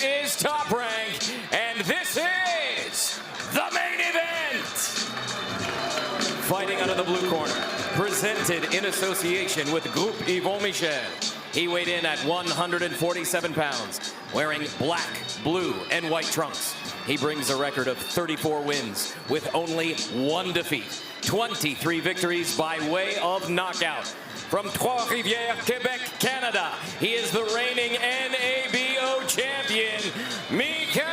is Top Rank, and this is the main event. Fighting out of the blue corner, presented in association with Groupe Yvon Michel. He weighed in at 147 pounds, wearing black, blue, and white trunks. He brings a record of 34 wins with only 1 defeat, 23 victories by way of knockout. From Trois-Rivières, Quebec, Canada, he is the reigning NABO champion, Mikael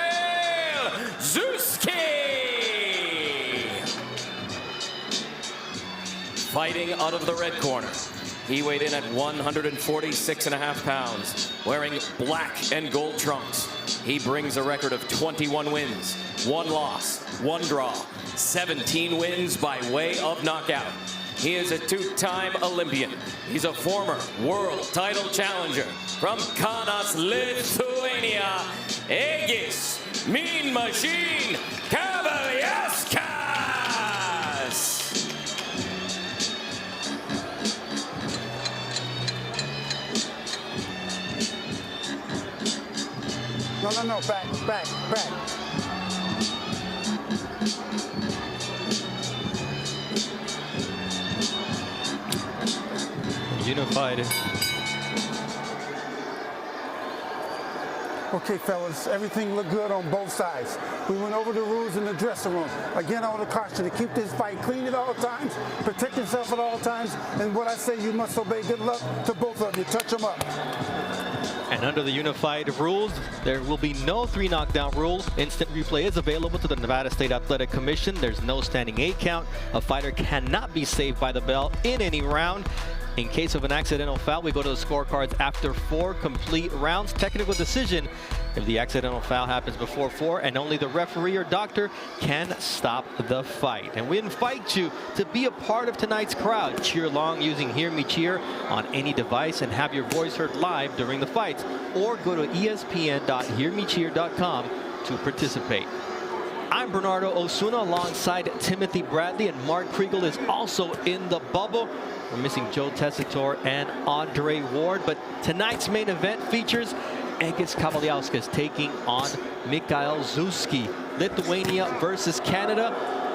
Fighting out of the red corner, he weighed in at 146.5 pounds, wearing black and gold trunks. He brings a record of 21 wins, 1 loss, 1 draw, 17 wins by way of knockout. He is a 2-time Olympian. He's a former world title challenger from Kaunas, Lithuania, Egidijus, Mean Machine, Kavaliauskas. No, back. Unified. Okay, fellas, everything looked good on both sides. We went over the rules in the dressing room. Again, I want to caution you to keep this fight clean at all times, protect yourself at all times, and what I say, you must obey. Good luck to both of you. Touch them up. And under the unified rules, there will be no 3 knockdown rule. Instant replay is available to the Nevada State Athletic Commission. There's no standing 8 count. A fighter cannot be saved by the bell in any round. In case of an accidental foul, we go to the scorecards after 4 complete rounds. Technical decision if the accidental foul happens before 4, and only the referee or doctor can stop the fight. And we invite you to be a part of tonight's crowd. Cheer along using Hear Me Cheer on any device and have your voice heard live during the fights. Or go to espn.hearmecheer.com to participate. I'm Bernardo Osuna alongside Timothy Bradley, and Mark Kriegel is also in the bubble. We're missing Joe Tessitore and Andre Ward, but tonight's main event features Egidijus Kavaliauskas taking on Mikael Zuzki. Lithuania versus Canada.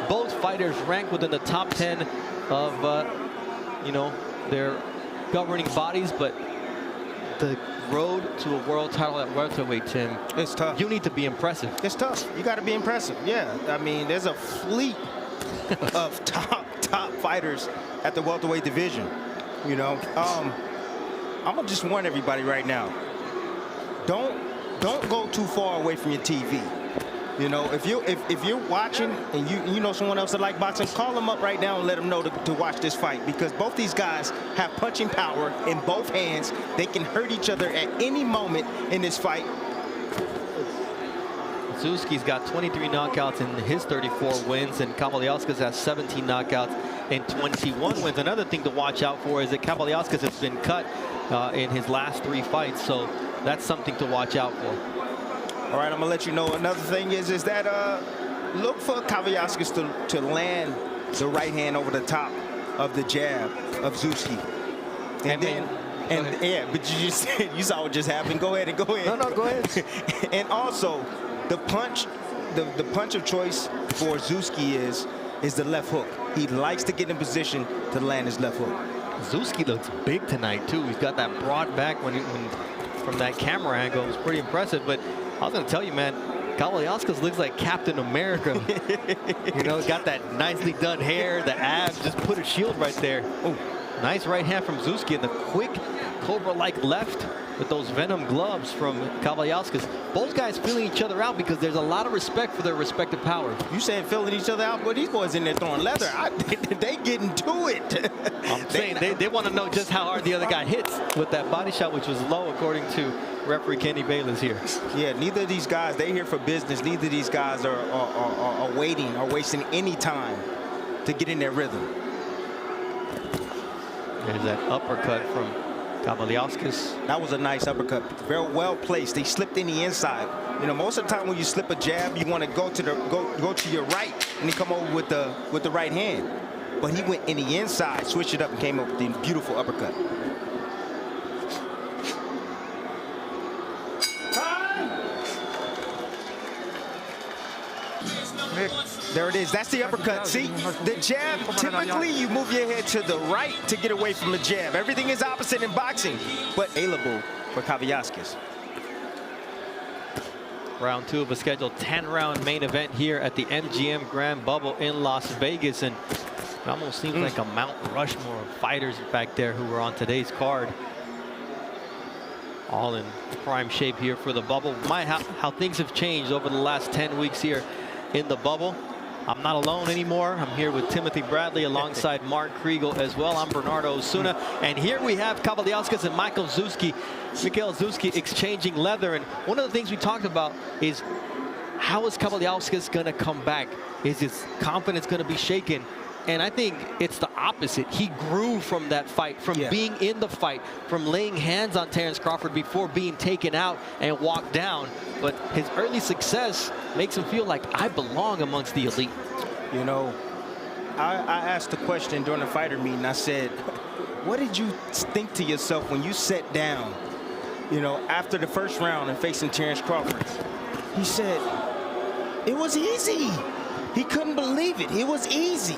Both fighters ranked within the top 10 of, their governing bodies, but the road to a world title at welterweight, Tim, it's tough. You need to be impressive. It's tough. You got to be impressive. Yeah, I mean, there's a fleet of top fighters at the welterweight division. I'm gonna just warn everybody right now. Don't go too far away from your TV. If you're watching and you know someone else that like boxing, call them up right now and let them know to watch this fight, because both these guys have punching power in both hands. They can hurt each other at any moment in this fight. Zuzki's got 23 knockouts in his 34 wins, and Kavaliauskas has 17 knockouts in 21 wins. Another thing to watch out for is that Kavaliauskas has been cut in his last 3 fights, so that's something to watch out for. All right, I'm gonna let you know. Another thing is that look for Kavaliauskas to land the right hand over the top of the jab of Zuzki. But you saw what just happened. Go ahead. No, go ahead. And also, the punch of choice for Zuzki is the left hook. He likes to get in position to land his left hook. Zuzki looks big tonight too. He's got that broad back when from that camera angle. It was pretty impressive. But I was going to tell you, man, Kavaliauskas looks like Captain America. Got that nicely done hair, the abs, just put a shield right there. Ooh, nice right hand from Zuzki, and the quick Cobra-like left with those Venom gloves from Kavaliauskas. Both guys feeling each other out because there's a lot of respect for their respective powers. You saying feeling each other out? Well, these boys in there throwing leather. They getting to it. I'm saying they want to know just how hard the other guy hits with that body shot, which was low, according to referee Kenny Bayless here. Yeah, neither of these guys, they're here for business. Neither of these guys are waiting or wasting any time to get in their rhythm. There's that uppercut from Kavaliauskas. That was a nice uppercut, very well placed. They slipped in the inside. Most of the time when you slip a jab, you want to go to your right and then come over with the right hand. But he went in the inside, switched it up, and came up with the beautiful uppercut. There it is. That's the uppercut. See, the jab, typically you move your head to the right to get away from the jab. Everything is opposite in boxing, but available for Kavaliauskas. Round 2 of a scheduled 10-round main event here at the MGM Grand Bubble in Las Vegas. And it almost seems like a Mount Rushmore of fighters back there who were on today's card. All in prime shape here for the bubble. How things have changed over the last 10 weeks here in the bubble. I'm not alone anymore. I'm here with Timothy Bradley alongside Mark Kriegel as well. I'm Bernardo Osuna. And here we have Kavaliauskas and Mikael Zuzki exchanging leather. And one of the things we talked about is how is Kavaliauskas going to come back? Is his confidence going to be shaken? And I think it's the opposite. He grew from that fight, from being in the fight, from laying hands on Terrence Crawford before being taken out and walked down. But his early success makes him feel like I belong amongst the elite. You know, I asked the question during the fighter meeting. I said, what did you think to yourself when you sat down, you know, after the first round and facing Terrence Crawford? He said, it was easy. He couldn't believe it. It was easy.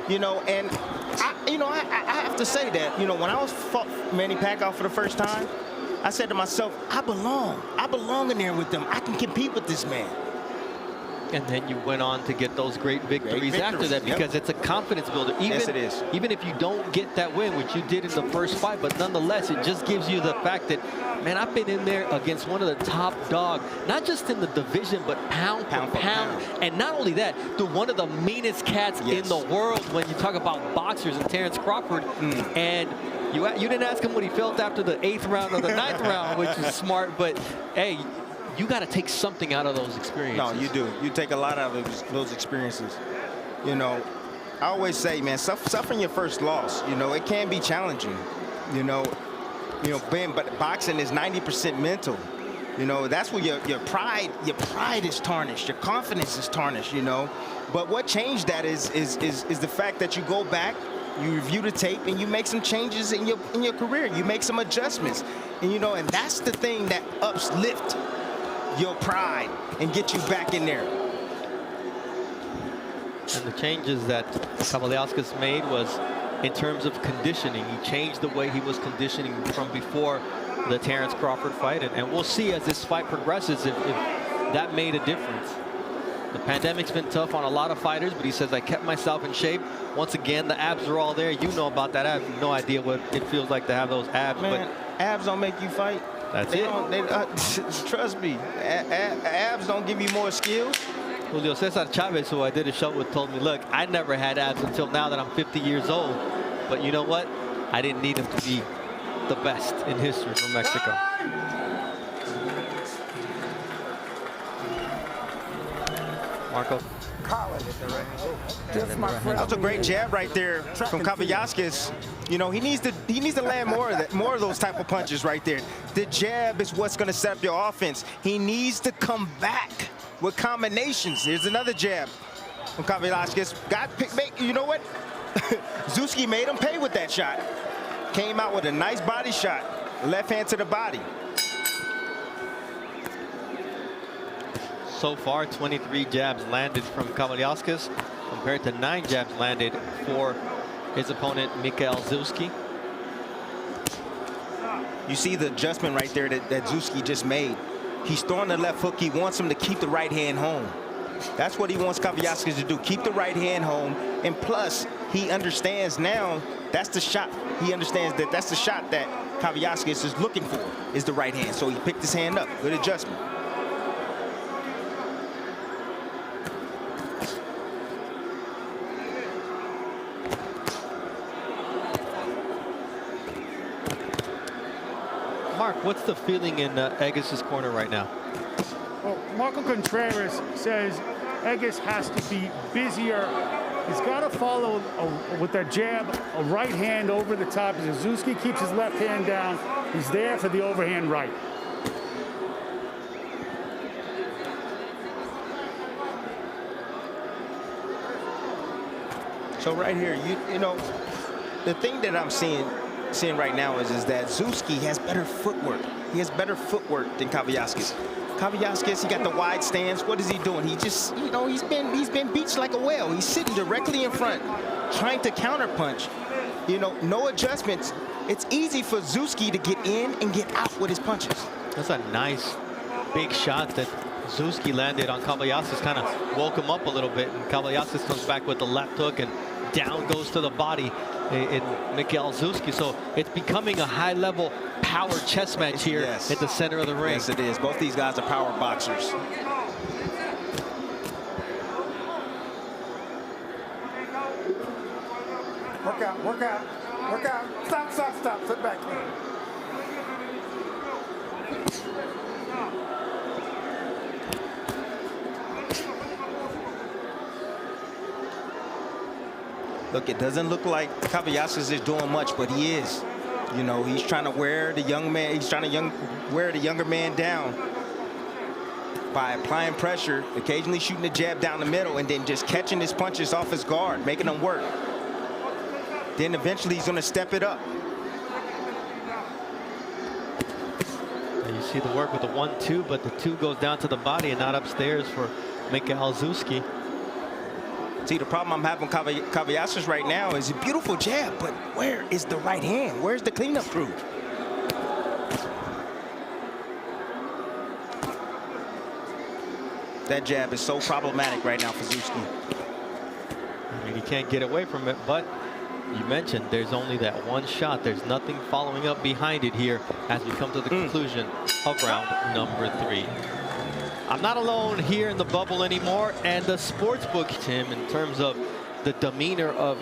You know, and I have to say that, you know, when I was fought Manny Pacquiao for the first time, I said to myself, I belong in there with them. I can compete with this man. And then you went on to get those great victories after that, because it's a confidence builder. Yes, it is. Even if you don't get that win, which you did in the first fight, but nonetheless, it just gives you the fact that, man, I've been in there against one of the top dog, not just in the division, but pound for pound. And not only that, one of the meanest cats in the world when you talk about boxers, and Terrence Crawford. And you didn't ask him what he felt after the 8th round or the 9th round, which is smart, but hey, you got to take something out of those experiences. No, you do. You take a lot out of those experiences. You know, I always say, man, suffering your first loss, you know, it can be challenging. You know, but boxing is 90% mental. You know, that's where your pride is tarnished, your confidence is tarnished. You know, but what changed that is the fact that you go back, you review the tape, and you make some changes in your career. You make some adjustments, and you know, and that's the thing that uplifts your pride and get you back in there. And the changes that Kavaliauskas made was in terms of conditioning. He changed the way he was conditioning from before the Terrence Crawford fight, and we'll see as this fight progresses if that made a difference. The pandemic's been tough on a lot of fighters, but he says, I kept myself in shape. Once again, the abs are all there. You know about that. I have no idea what it feels like to have those abs. Man, but abs don't make you fight. That's it. Trust me, abs don't give you more skills. Julio Cesar Chavez, who I did a show with, told me, look, I never had abs until now that I'm 50 years old. But you know what? I didn't need him to be the best in history from Mexico. Marco. That was a great jab right there from Kavaliauskas. You know, he needs to land more of those type of punches right there. The jab is what's going to set up your offense. He needs to come back with combinations. Here's another jab from Kavaliauskas. You know what? Zuzki made him pay with that shot. Came out with a nice body shot. Left hand to the body. So far, 23 jabs landed from Kavaliauskas compared to 9 jabs landed for his opponent, Mikael Zuzki. You see the adjustment right there that Zuzki just made. He's throwing the left hook. He wants him to keep the right hand home. That's what he wants Kavaliauskas to do, keep the right hand home. And plus, he understands now that's the shot. He understands that that's the shot that Kavaliauskas is looking for, is the right hand. So he picked his hand up. Good adjustment. Mark, what's the feeling in Egidijus' corner right now? Well, Marco Contreras says Egidijus has to be busier. He's got to follow with that jab, a right hand over the top. As Zuzki keeps his left hand down, he's there for the overhand right. So right here, you know, the thing that I'm seeing right now is that Zuzki has better footwork. He has better footwork than Kavaliauskas. Kavaliauskas, he got the wide stance. What is he doing? He just, you know, he's been beached like a whale. He's sitting directly in front, trying to counterpunch. You know, no adjustments. It's easy for Zuzki to get in and get out with his punches. That's a nice big shot that Zuzki landed on Kavaliauskas, kind of woke him up a little bit, and Kavaliauskas comes back with the left hook, and down goes to the body in Mikael Zuzki. So it's becoming a high-level power chess match here at the center of the ring. Yes, it is. Both these guys are power boxers. Work out, work out, work out. Stop, stop, stop. Sit back. Look, it doesn't look like Kavaliauskas is doing much, but he is. You know, he's trying to wear the young man. He's trying to wear the younger man down by applying pressure, occasionally shooting a jab down the middle, and then just catching his punches off his guard, making them work. Then eventually he's going to step it up. And you see the work with the 1-2, but the 2 goes down to the body and not upstairs for Mikael Zuzki. See, the problem I'm having with Kavaliauskas right now is a beautiful jab, but where is the right hand? Where's the cleanup crew? That jab is so problematic right now for Zuzki. I mean, he can't get away from it, but you mentioned there's only that one shot. There's nothing following up behind it here as we come to the conclusion of round number 3. I'm not alone here in the bubble anymore, and the sportsbook, Tim, in terms of the demeanor of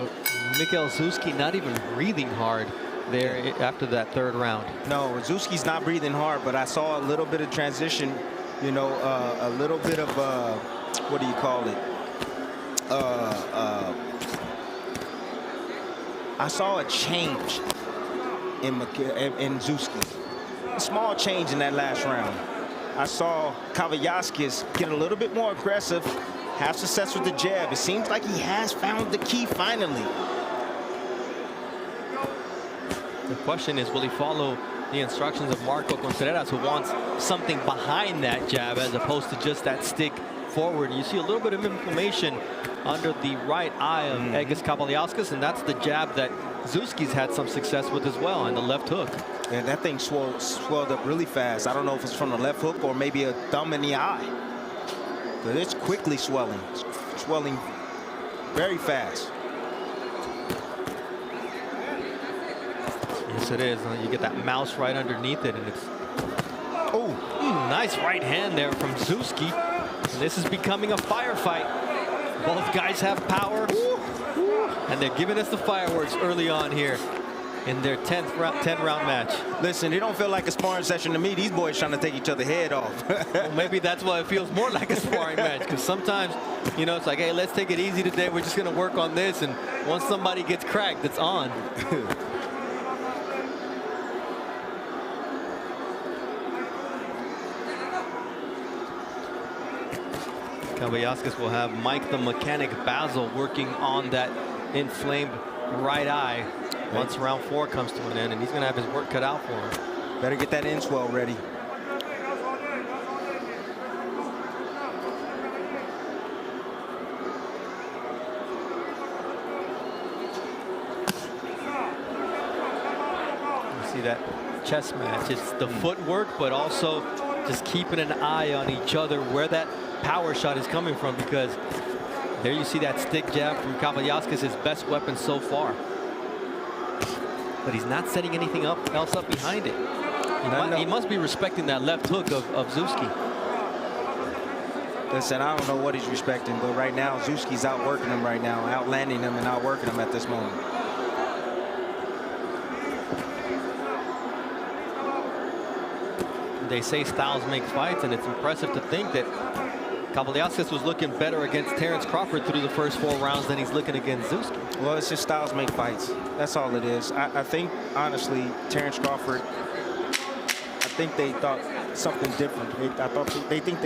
Mikael Zuzki, not even breathing hard there after that 3rd round. No, Zuzki's not breathing hard, but I saw a little bit of transition, you know, a little bit of, what do you call it? I saw a change in Zuzki. A small change in that last round. I saw Kavaliauskas get a little bit more aggressive, have success with the jab. It seems like he has found the key finally. The question is, will he follow the instructions of Marco Contreras, who wants something behind that jab as opposed to just that stick forward? You see a little bit of inflammation under the right eye of Egidijus Kavaliauskas, and that's the jab that Zuzki's had some success with as well, and the left hook. And that thing swelled up really fast. I don't know if it's from the left hook or maybe a thumb in the eye. But it's quickly swelling. It's swelling very fast. Yes, it is. You get that mouse right underneath it, and it's... Oh, nice right hand there from Zuzki. And this is becoming a firefight. Both guys have power, and they're giving us the fireworks early on here in their 10-round match. Listen, it don't feel like a sparring session to me. These boys trying to take each other's head off. Well, maybe that's why it feels more like a sparring match, because sometimes, you know, it's like, hey, let's take it easy today. We're just going to work on this, and once somebody gets cracked, it's on. Kavaliauskas will have Mike the Mechanic Basil working on that inflamed right eye once round 4 comes to an end, and he's going to have his work cut out for him. Better get that inswell ready. You see that chess match. It's the footwork, but also just keeping an eye on each other where that power shot is coming from, because there you see that stick jab from Kavaliauskas, his best weapon so far. But he's not setting anything else up behind it. He must be respecting that left hook of Zuzki. Listen, I don't know what he's respecting, but right now Zuzki's outworking him right now, outlanding him and outworking him at this moment. They say styles make fights, and it's impressive to think that Kavaliauskas was looking better against Terrence Crawford through the first 4 rounds than he's looking against Zuzki. Well, it's just styles make fights. That's all it is. I think, honestly, Terrence Crawford, I think they thought something different. I think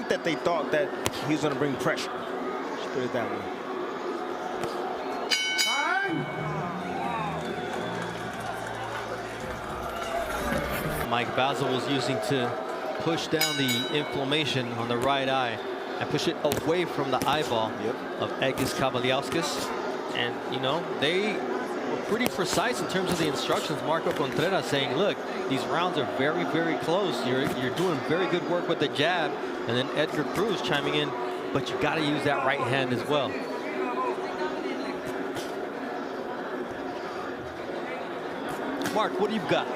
that they thought that he was going to bring pressure. Let's put it that way. Mike Basil was using to push down the inflammation on the right eye and push it away from the eyeball of Egidijus Kavaliauskas. And, you know, they were pretty precise in terms of the instructions. Marco Contreras saying, look, these rounds are very, very close. You're doing very good work with the jab. And then Edgar Cruz chiming in, but you got to use that right hand as well. Mark, what do you got?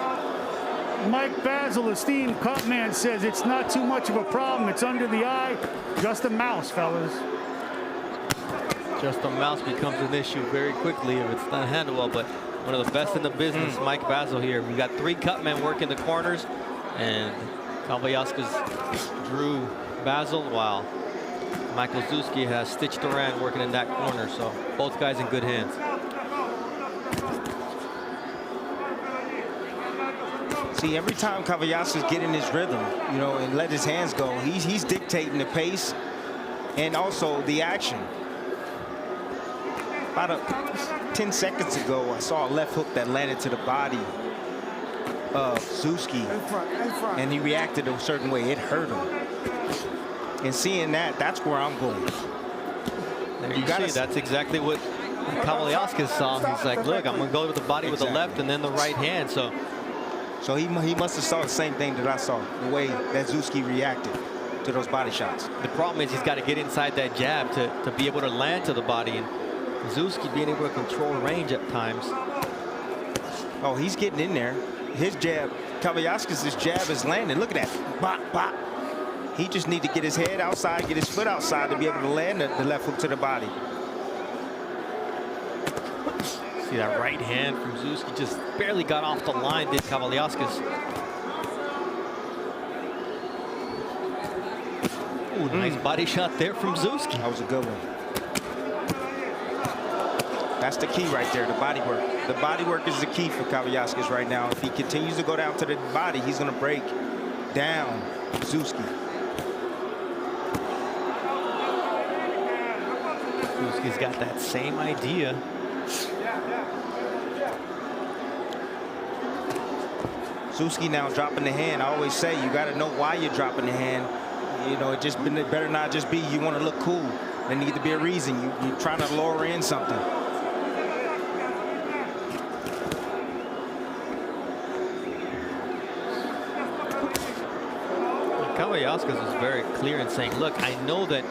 Mike Basil, esteemed cut man, says it's not too much of a problem. It's under the eye. Just a mouse, fellas. Just a mouse becomes an issue very quickly if it's not handled well. But one of the best in the business, Mike Basil here. We got 3 cut men working the corners, and Kavaliauskas drew Basil while Michael Zuzki has Stitch Duran working in that corner. So both guys in good hands. See, every time Kavaliauskas get in his rhythm, you know, and let his hands go, he's dictating the pace and also the action. About 10 seconds ago, I saw a left hook that landed to the body of Zuzki, and he reacted a certain way. It hurt him. And seeing that, that's where I'm going. There you see, that's exactly what Kavaliauskas saw. He's like, look, I'm going to go with the body with the left and then the right hand. So he must have saw the same thing that I saw, the way that Zuzki reacted to those body shots. The problem is he's got to get inside that jab to be able to land to the body. And Zuzki being able to control range at times. Oh, he's getting in there. His jab, Kavaliauskas' jab is landing. Look at that. Bop, bop. He just need to get his head outside, get his foot outside to be able to land the left hook to the body. See that right hand from Zuzki just barely got off the line, did Kavaliauskas. Ooh, nice body shot there from Zuzki. That was a good one. That's the key right there, the body work. The body work is the key for Kavaliauskas right now. If he continues to go down to the body, he's going to break down Zuzki. Zuzki's got that same idea. Zuzki now dropping the hand. I always say you got to know why you're dropping the hand. You know, it better not just be you want to look cool. There needs to be a reason. You're trying to lure in something. Kavaliauskas was very clear in saying, look, I know that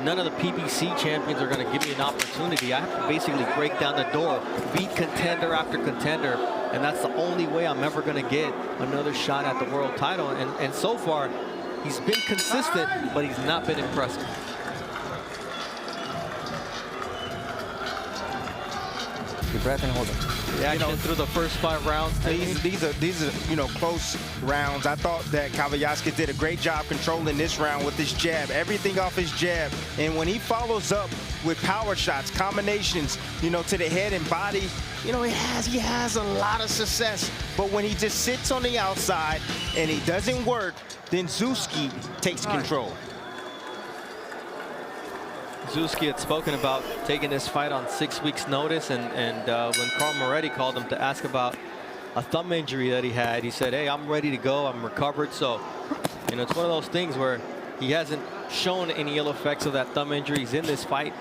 none of the PBC champions are going to give me an opportunity. I have to basically break down the door, beat contender after contender, and that's the only way I'm ever going to get another shot at the world title. And so far, he's been consistent, but he's not been impressive. Deep breath and hold it. Reaction through the first 5 rounds. These are you know, close rounds. I thought that Kavaliauskas did a great job controlling this round with his jab, everything off his jab. And when he follows up with power shots, combinations, you know, to the head and body, you know, he has a lot of success. But when he just sits on the outside and he doesn't work, then Zuzki takes control. Zuzki had spoken about taking this fight on 6 weeks notice, and when Carl Moretti called him to ask about a thumb injury that he had, he said, hey, I'm ready to go, I'm recovered. So, you know, it's one of those things where he hasn't shown any ill effects of that thumb injury. He's in this fight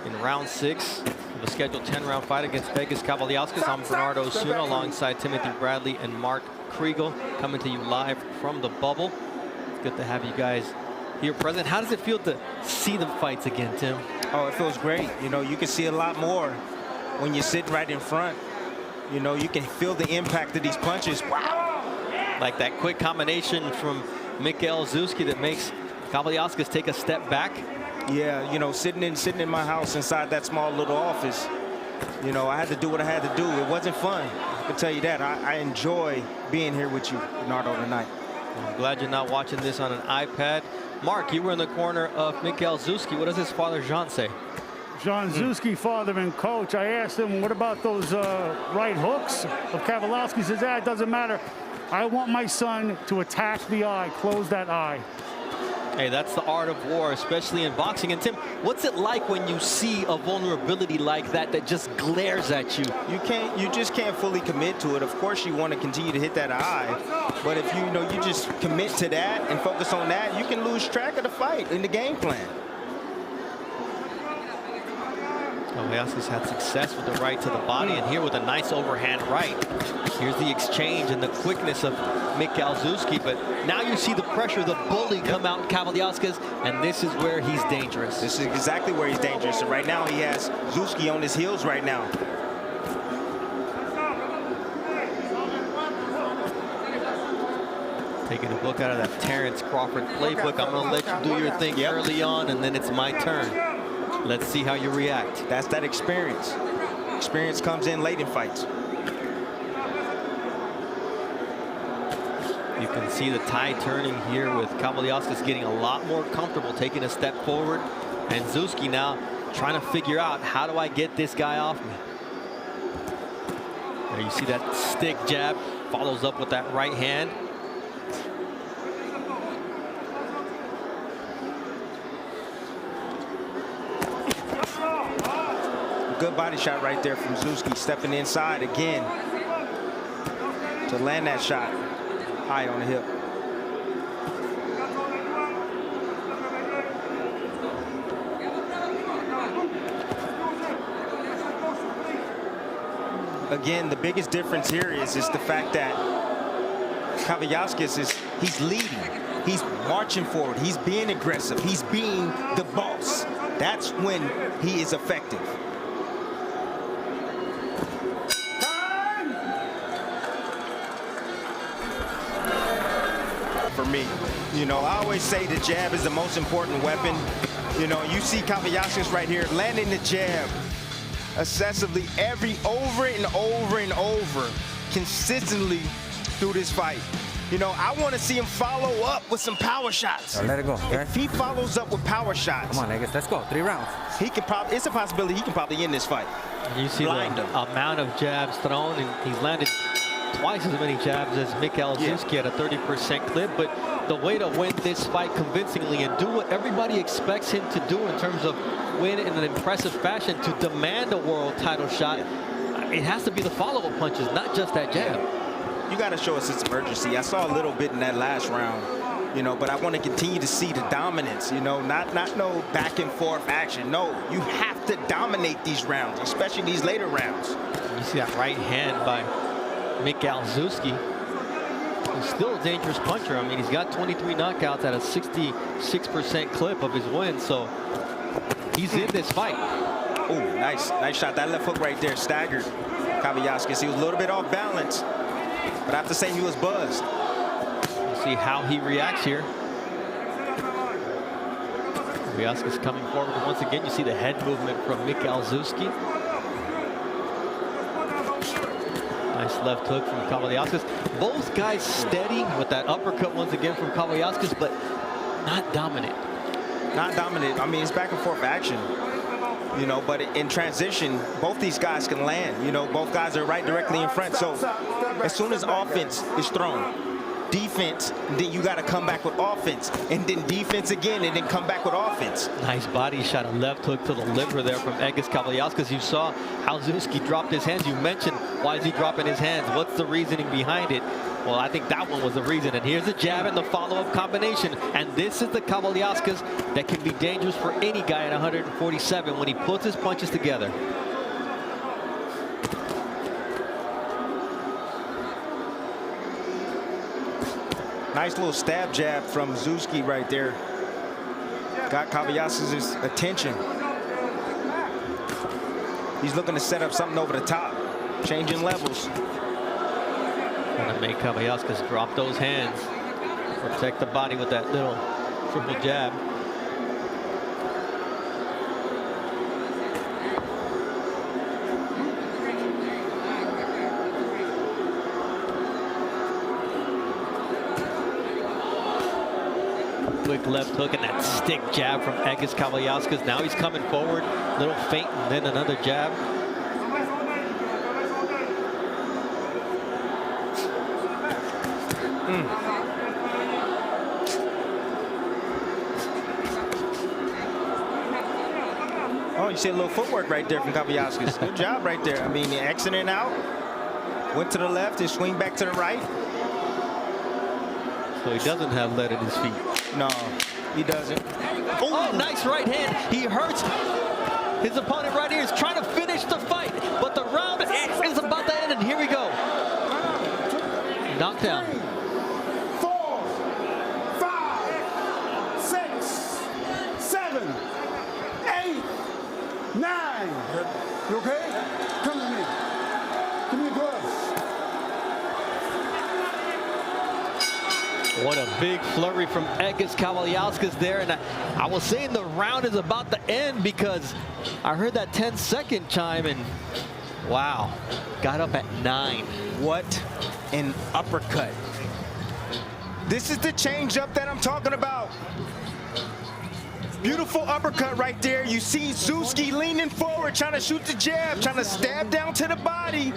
in round 6 of a scheduled 10-round fight against Egidijus Kavaliauskas. I'm Bernardo Osuna alongside Timothy Bradley and Mark Kriegel, coming to you live from the bubble. It's good to have you guys here present. How does it feel to see the fights again, Tim? Oh, it feels great. You know, you can see a lot more when you're sitting right in front. You know, you can feel the impact of these punches. Wow. Like that quick combination from Mikael Zuzki that makes Kavaliauskas take a step back. Yeah, you know, sitting in my house inside that small little office, you know, I had to do what I had to do. It wasn't fun. I can tell you that. I enjoy being here with you, Bernardo, tonight. I'm glad you're not watching this on an iPad. Mark, you were in the corner of Mikael Zuzki. What does his father, Jean, say? Jean Zuzki, father and coach. I asked him, what about those right hooks of Kavaliauskas? He says, it doesn't matter. I want my son to attack the eye, close that eye. Hey, that's the art of war, especially in boxing. And Tim, what's it like when you see a vulnerability like that that just glares at you? You just can't fully commit to it. Of course, you want to continue to hit that eye, but if you just commit to that and focus on that, you can lose track of the fight in the game plan. Kobayashi's had success with the right to the body, and here with a nice overhand right. Here's the exchange and the quickness of Mikael, but now you see the pressure, the bully come out in Kobayashi's, and this is where he's dangerous. This is exactly where he's dangerous. So right now he has Zuzki on his heels right now. Taking a book out of that Terrence Crawford playbook. I'm going to let you do your thing early on, and then it's my turn. Let's see how you react. That's that experience. Experience comes in late in fights. You can see the tide turning here with Kobayashi's getting a lot more comfortable, taking a step forward. And Zuzki now trying to figure out, how do I get this guy off me? There you see that stick jab, follows up with that right hand. Good body shot right there from Zuzki, stepping inside again to land that shot high on the hip. Again, the biggest difference here is the fact that Kobayashi's he's leading. He's marching forward. He's being aggressive. He's being the boss. That's when he is effective. For me, I always say the jab is the most important weapon. You see Kobayashi's right here landing the jab excessively over and over and over, consistently through this fight. I want to see him follow up with some power shots. Let it go. Okay? If he follows up with power shots, Come on, Egidijus, let's go. 3 rounds. he can probably. It's a possibility he can probably end this fight. You see the amount of jabs thrown, and he's landed twice as many jabs as Mikael Zuzki at a 30% clip. But the way to win this fight convincingly and do what everybody expects him to do in terms of win in an impressive fashion, to demand a world title shot, it has to be the follow-up punches, not just that jab. You got to show a sense of urgency. I saw a little bit in that last round, but I want to continue to see the dominance, not no back and forth action. No, you have to dominate these rounds, especially these later rounds. You see that right hand by Mikael Zuzki. He's still a dangerous puncher. I mean, he's got 23 knockouts at a 66% clip of his wins, so he's in this fight. Oh, nice shot. That left hook right there staggered Kobayashi's. He was a little bit off balance, but I have to say he was buzzed. We'll see how he reacts here. Kobayashi's coming forward once again. You see the head movement from Mikael Zuzki. Nice left hook from Kobayashi's. Both guys steady with that uppercut once again from Kobayashi's, but not dominant. Not dominant. I mean, it's back and forth action. But in transition, both these guys can land. Both guys are right directly in front. So as soon as offense is thrown, defense, then you got to come back with offense, and then defense again, and then come back with offense. Nice body shot, a left hook to the liver there from Egidijus Kobayashi's. You saw how Zuzki dropped his hands. You mentioned, why is he dropping his hands? What's the reasoning behind it? Well, I think that one was the reason. And here's a jab and the follow-up combination. And this is the Kobayashi's that can be dangerous for any guy at 147 when he puts his punches together. Nice little stab jab from Zuzki right there. Got Kobayashi's attention. He's looking to set up something over the top. Changing levels. Gonna make Kobayashi's drop those hands. Protect the body with that little triple jab. Quick left hook and that stick jab from Egidijus Kobayashi's. Now he's coming forward, little feint and then another jab. you see a little footwork right there from Kavaliauskas. Good job right there. I mean, exiting out, went to the left and swing back to the right. So he doesn't have lead in his feet. No, he doesn't. Oh, nice right hand. He hurts his opponent right here. He's trying to finish the fight, but the round is about to end, and here we go. Knockdown. 4, 5, 6, 7, 8, 9. You okay? Come to me. Give me your gloves. What a big flurry from Egidijus Kavaliauskas there. And I was saying the round is about to end because I heard that 10-second chime and wow, got up at 9. What an uppercut. This is the change-up that I'm talking about. Beautiful uppercut right there. You see Zuzki leaning forward, trying to shoot the jab, trying to stab down to the body.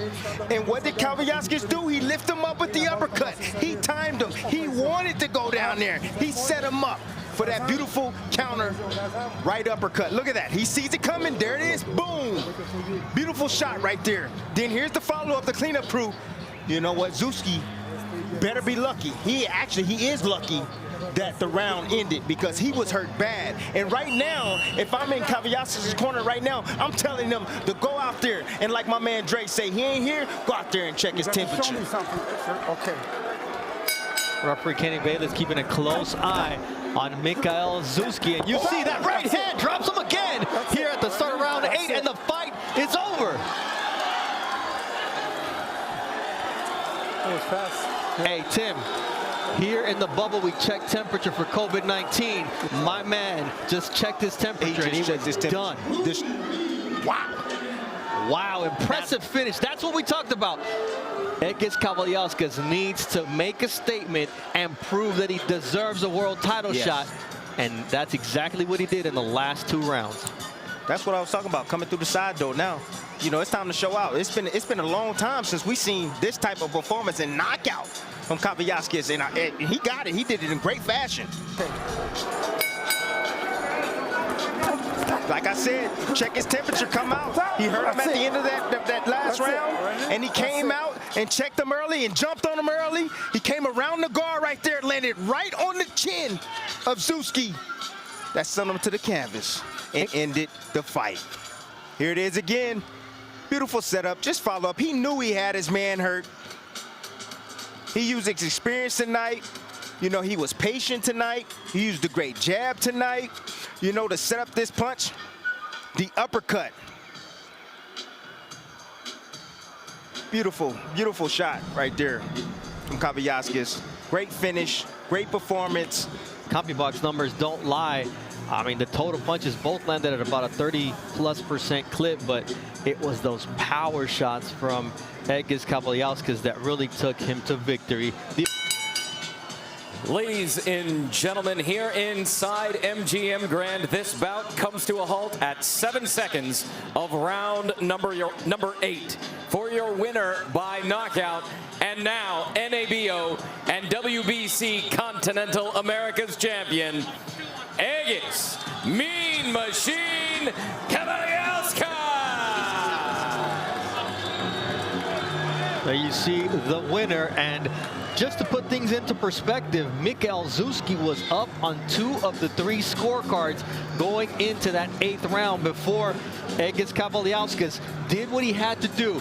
And what did Kavaliauskas do? He lifted him up with the uppercut. He timed him. He wanted to go down there. He set him up for that beautiful counter right uppercut. Look at that. He sees it coming. There it is. Boom. Beautiful shot right there. Then here's the follow-up, the cleanup crew. You know what? Zuzki better be lucky. He is lucky that the round ended because he was hurt bad. And right now, if I'm in Kavaliauskas' corner right now, I'm telling them to go out there and, like my man Dre say, he ain't here, go out there and check his temperature. Show me something. Okay. Referee Kenny Bayless keeping a close eye on Mikael Zuzki. And you see that right hand drops him again here at the start of round 8, and the fight is over. That was fast. Hey, Tim, here in the bubble, we check temperature for COVID-19. My man just checked his temperature, and he was done. Wow. Wow, impressive finish. That's what we talked about. Egidijus Kavaliauskas needs to make a statement and prove that he deserves a world title shot. And that's exactly what he did in the last 2 rounds. That's what I was talking about, coming through the side door now. You know, it's time to show out. It's been a long time since we've seen this type of performance and knockout from Kavaliauskas, and he got it. He did it in great fashion. Like I said, check his temperature, come out. He hurt him at the end of that last round, and he came out and checked him early and jumped on him early. He came around the guard right there, landed right on the chin of Zuzki. That sent him to the canvas and ended the fight. Here it is again. Beautiful setup, just follow up. He knew he had his man hurt. He used his experience tonight. You know, he was patient tonight. He used a great jab tonight, you know, to set up this punch. The uppercut. Beautiful, beautiful shot right there from Kavaliauskas. Great finish, great performance. CompuBox numbers don't lie. I mean, the total punches both landed at about a 30+% clip, but it was those power shots from Egidijus Kavaliauskas that really took him to victory. Ladies and gentlemen, here inside MGM Grand, this bout comes to a halt at 7 seconds of round number 8. For your winner by knockout, and now NABO and WBC Continental America's champion, Egidijus Mean Machine Kavaliauskas. There you see the winner, and just to put things into perspective, Mikael Zuzki was up on 2 of the 3 scorecards going into that 8th round before Egidijus Kavaliauskas did what he had to do.